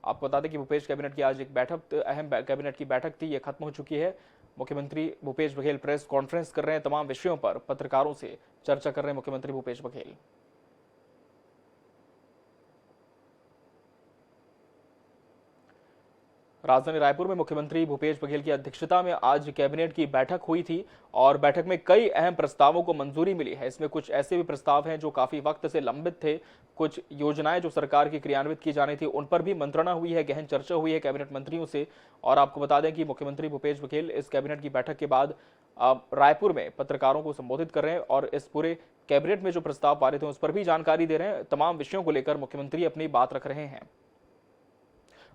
आपको बता दें कि भूपेश कैबिनेट की आज एक बैठक, अहम कैबिनेट की बैठक थी, ये खत्म हो चुकी है। मुख्यमंत्री भूपेश बघेल प्रेस कॉन्फ्रेंस कर रहे हैं, तमाम विषयों पर पत्रकारों से चर्चा कर रहे हैं मुख्यमंत्री भूपेश बघेल। राजधानी रायपुर में मुख्यमंत्री भूपेश बघेल की अध्यक्षता में आज कैबिनेट की बैठक हुई थी और बैठक में कई अहम प्रस्तावों को मंजूरी मिली है। इसमें कुछ ऐसे भी प्रस्ताव हैं जो काफी वक्त से लंबित थे, कुछ योजनाएं जो सरकार की क्रियान्वित की जानी थी उन पर भी मंत्रणा हुई है, गहन चर्चा हुई है कैबिनेट मंत्रियों से। और आपको बता दें कि मुख्यमंत्री भूपेश बघेल इस कैबिनेट की बैठक के बाद रायपुर में पत्रकारों को संबोधित कर रहे हैं और इस पूरे कैबिनेट में जो प्रस्ताव पारित हुए उस पर भी जानकारी दे रहे हैं। तमाम विषयों को लेकर मुख्यमंत्री अपनी बात रख रहे हैं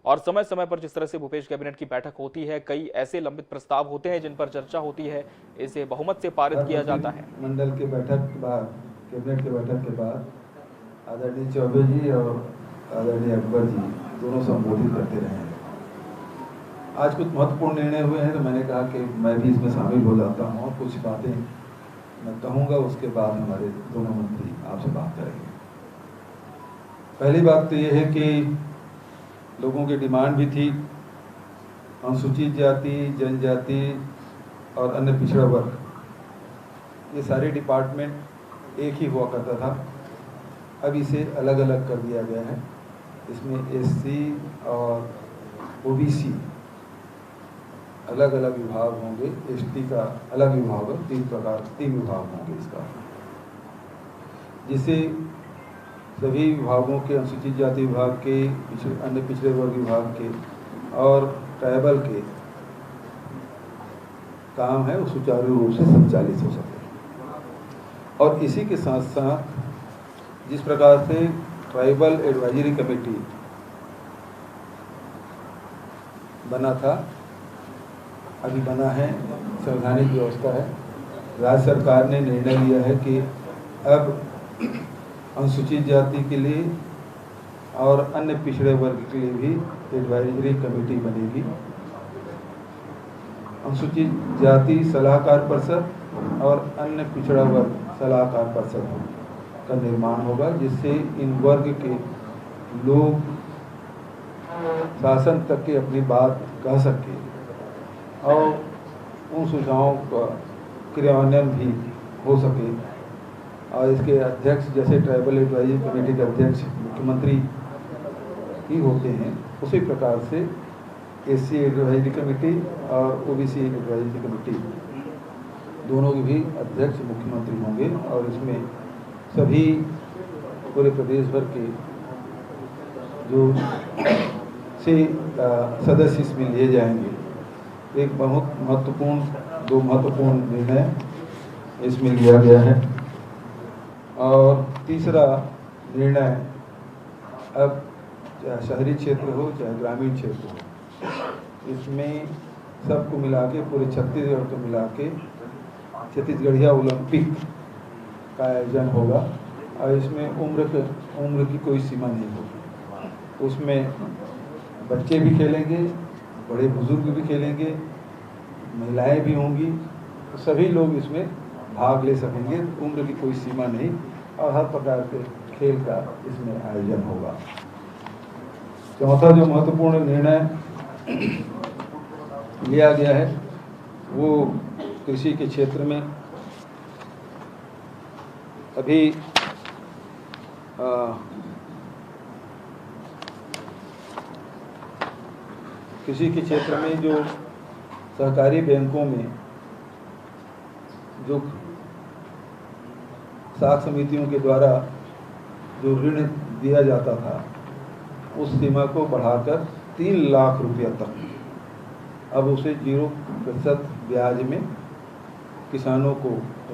और समय समय पर जिस तरह से भूपेश कैबिनेट की बैठक होती है, कई ऐसे लंबित प्रस्ताव होते हैं जिन पर चर्चा होती है, इसे बहुमत से पारित किया जाता है। मंडल के बैठक के बाद, कैबिनेट के बैठक के बाद आदरणीय चौबे जी और आदरणीय अकबर जी दोनों संबोधित करते रहे हैं। आज कुछ महत्वपूर्ण निर्णय हुए हैं तो मैंने कहा कि मैं भी इसमें शामिल हो जाता हूँ और कुछ बातें मैं कहूँगा, उसके बाद हमारे दोनों मंत्री आपसे बात करेंगे। पहली बात तो ये है कि लोगों की डिमांड भी थी, अनुसूचित जाति, जनजाति और अन्य पिछड़ा वर्ग, ये सारे डिपार्टमेंट एक ही हुआ करता था, अब इसे अलग अलग कर दिया गया है। इसमें एससी और ओबीसी अलग अलग विभाग होंगे, एसटी का अलग विभाग है, तीन विभाग होंगे इसका, जिससे सभी विभागों के, अनुसूचित जाति विभाग के, अन्य पिछड़े वर्ग विभाग के और ट्राइबल के काम है वो सुचारू रूप से संचालित हो सके। और इसी के साथ साथ जिस प्रकार से ट्राइबल एडवाइजरी कमेटी बना था, अभी बना है, संवैधानिक व्यवस्था है, राज्य सरकार ने निर्णय लिया है कि अब अनुसूचित जाति के लिए और अन्य पिछड़े वर्ग के लिए भी एडवाइजरी कमेटी बनेगी। अनुसूचित जाति सलाहकार परिषद और अन्य पिछड़ा वर्ग सलाहकार परिषद का निर्माण होगा, जिससे इन वर्ग के लोग शासन तक के अपनी बात कह सके और उन सुझावों का क्रियान्वयन भी हो सके। और इसके अध्यक्ष, जैसे ट्राइबल एडवाइजरी कमेटी के अध्यक्ष मुख्यमंत्री ही होते हैं, उसी प्रकार से एससी एडवाइजरी कमेटी और ओबीसी एडवाइजरी कमेटी दोनों के भी अध्यक्ष मुख्यमंत्री होंगे। और इसमें सभी पूरे प्रदेश भर के जो सदस्य इसमें लिए जाएंगे। एक बहुत महत्वपूर्ण, दो महत्वपूर्ण निर्णय इसमें लिया गया है। और तीसरा निर्णय, अब चाहे शहरी क्षेत्र हो चाहे ग्रामीण क्षेत्र हो, इसमें सबको मिला के, पूरे छत्तीसगढ़ को मिला के छत्तीसगढ़िया ओलंपिक का आयोजन होगा। और इसमें उम्र की कोई सीमा नहीं होगी। उसमें बच्चे भी खेलेंगे, बड़े बुजुर्ग भी खेलेंगे, महिलाएं भी होंगी, तो सभी लोग इसमें भाग ले सकेंगे, उम्र की कोई सीमा नहीं और हर प्रकार के खेल का इसमें आयोजन होगा। चौथा जो महत्वपूर्ण निर्णय लिया गया है वो कृषि के क्षेत्र में अभी कृषि के क्षेत्र में जो सहकारी बैंकों में जो साख समितियों के द्वारा जो ऋण दिया जाता था, उस सीमा को बढ़ाकर 3 लाख रुपया तक, अब उसे 0% ब्याज में किसानों को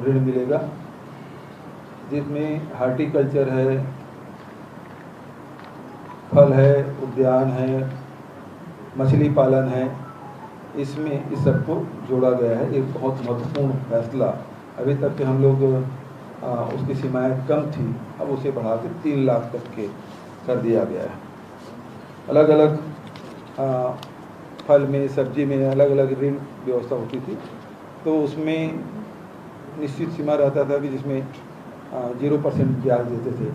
ऋण मिलेगा, जिसमें हार्टिकल्चर है, फल है, उद्यान है, मछली पालन है, इसमें इस सबको जोड़ा गया है। एक बहुत महत्वपूर्ण फैसला। अभी तक के हम लोग उसकी सीमाएं कम थी, अब उसे बढ़ा के 3 लाख तक के कर दिया गया है। अलग अलग फल में, सब्जी में अलग अलग ऋण व्यवस्था होती थी, तो उसमें निश्चित सीमा रहता था कि जिसमें 0% ब्याज देते थे,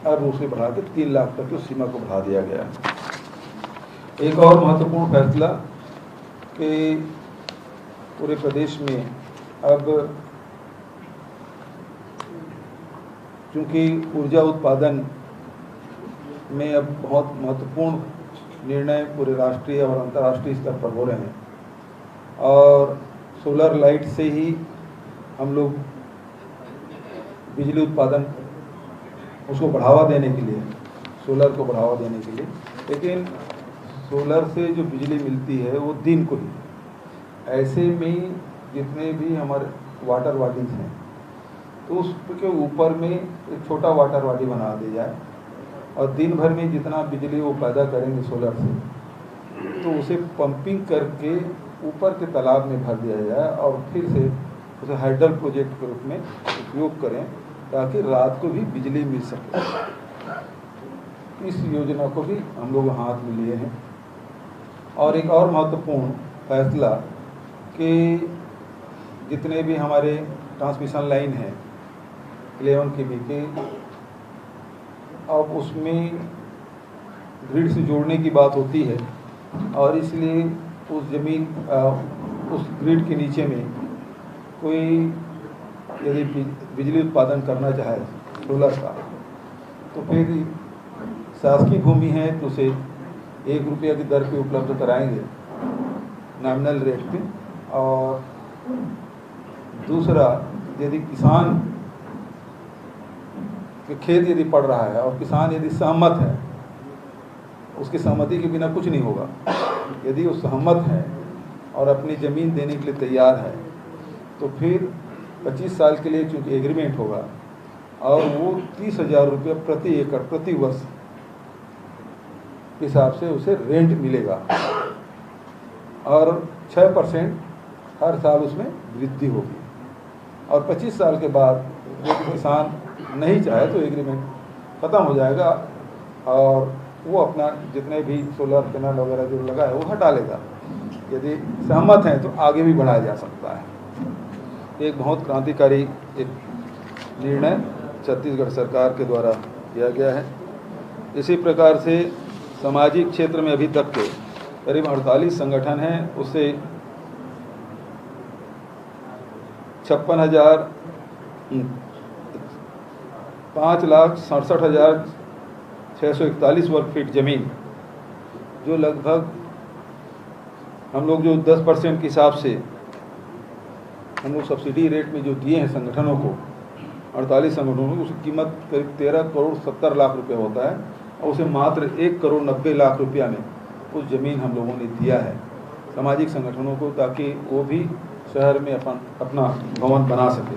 अब उसे बढ़ा के 3 लाख तक की उस सीमा को बढ़ा दिया गया। एक और महत्वपूर्ण फैसला कि पूरे प्रदेश में अब चूँकि ऊर्जा उत्पादन में अब बहुत महत्वपूर्ण निर्णय पूरे राष्ट्रीय और अंतर्राष्ट्रीय स्तर पर हो रहे हैं और सोलर लाइट से ही हम लोग बिजली उत्पादन उसको बढ़ावा देने के लिए, सोलर को बढ़ावा देने के लिए, लेकिन सोलर से जो बिजली मिलती है वो दिन को ही, ऐसे में जितने भी हमारे वाटर बॉडीज हैं तो उसके ऊपर में एक छोटा वाटर बॉडी बना दिया जाए और दिन भर में जितना बिजली वो पैदा करेंगे सोलर से तो उसे पंपिंग करके ऊपर के तालाब में भर दिया जाए और फिर से उसे हाइडल प्रोजेक्ट के रूप में उपयोग करें ताकि रात को भी बिजली मिल सके। इस योजना को भी हम लोग हाथ में लिए हैं। और एक और महत्वपूर्ण फैसला कि जितने भी हमारे ट्रांसमिशन लाइन हैं 11 kV के, अब उसमें ग्रिड से जोड़ने की बात होती है और इसलिए उस जमीन उस ग्रिड के नीचे में कोई यदि बिजली उत्पादन करना चाहे सोलर का तो फिर शासकीय भूमि है तो उसे 1 रुपया की दर पे उपलब्ध कराएंगे नॉमिनल रेट पे। और दूसरा, यदि किसान के खेत यदि पड़ रहा है और किसान यदि सहमत है, उसकी सहमति के बिना कुछ नहीं होगा, यदि वो सहमत है और अपनी ज़मीन देने के लिए तैयार है तो फिर 25 साल के लिए चूँकि एग्रीमेंट होगा और वो 30,000 रुपये प्रति एकड़ प्रति वर्ष के हिसाब से उसे रेंट मिलेगा और 6% हर साल उसमें वृद्धि होगी। और 25 साल के बाद यदि किसान नहीं चाहे तो एग्रीमेंट ख़त्म हो जाएगा और वो अपना जितने भी सोलर पैनल वगैरह जो लगा है वो हटा लेगा। यदि सहमत हैं तो आगे भी बढ़ाया जा सकता है। एक बहुत क्रांतिकारी एक निर्णय छत्तीसगढ़ सरकार के द्वारा किया गया है। इसी प्रकार से सामाजिक क्षेत्र में अभी तक के करीब 48 संगठन हैं, उससे 5,67,641 वर्ग फीट ज़मीन, जो लगभग हम लोग जो 10% के हिसाब से हम लोग सब्सिडी रेट में जो दिए हैं संगठनों को, 48 संगठनों को, उसकी कीमत करीब 13 करोड़ 70 लाख रुपए होता है और उसे मात्र 1 करोड़ 90 लाख रुपया में उस ज़मीन हम लोगों ने दिया है सामाजिक संगठनों को, ताकि वो भी शहर में अपना भवन बना सके।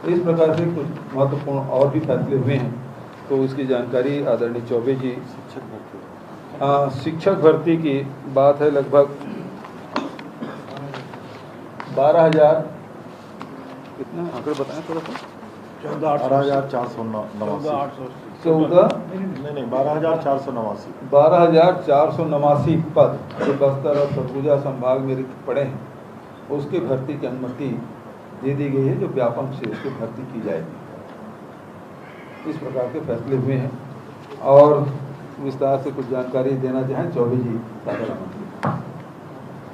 तो इस प्रकार से कुछ महत्वपूर्ण और भी फैसले हुए हैं, तो इसकी जानकारी आदरणीय चौबे जी। शिक्षक भर्ती की बात है, लगभग 12,000 कितना आंकड़े बताएं थोड़ा सा। 12,489 पद जो बस्तर और सरगुजा संभाग में रिक्त पड़े हैं, उसके भर्ती की अनुमति दे दी गई है, जो व्यापक से उसकी भर्ती की जाएगी। इस प्रकार के फैसले हुए हैं और विस्तार से कुछ जानकारी देना चाहें चौबे जी।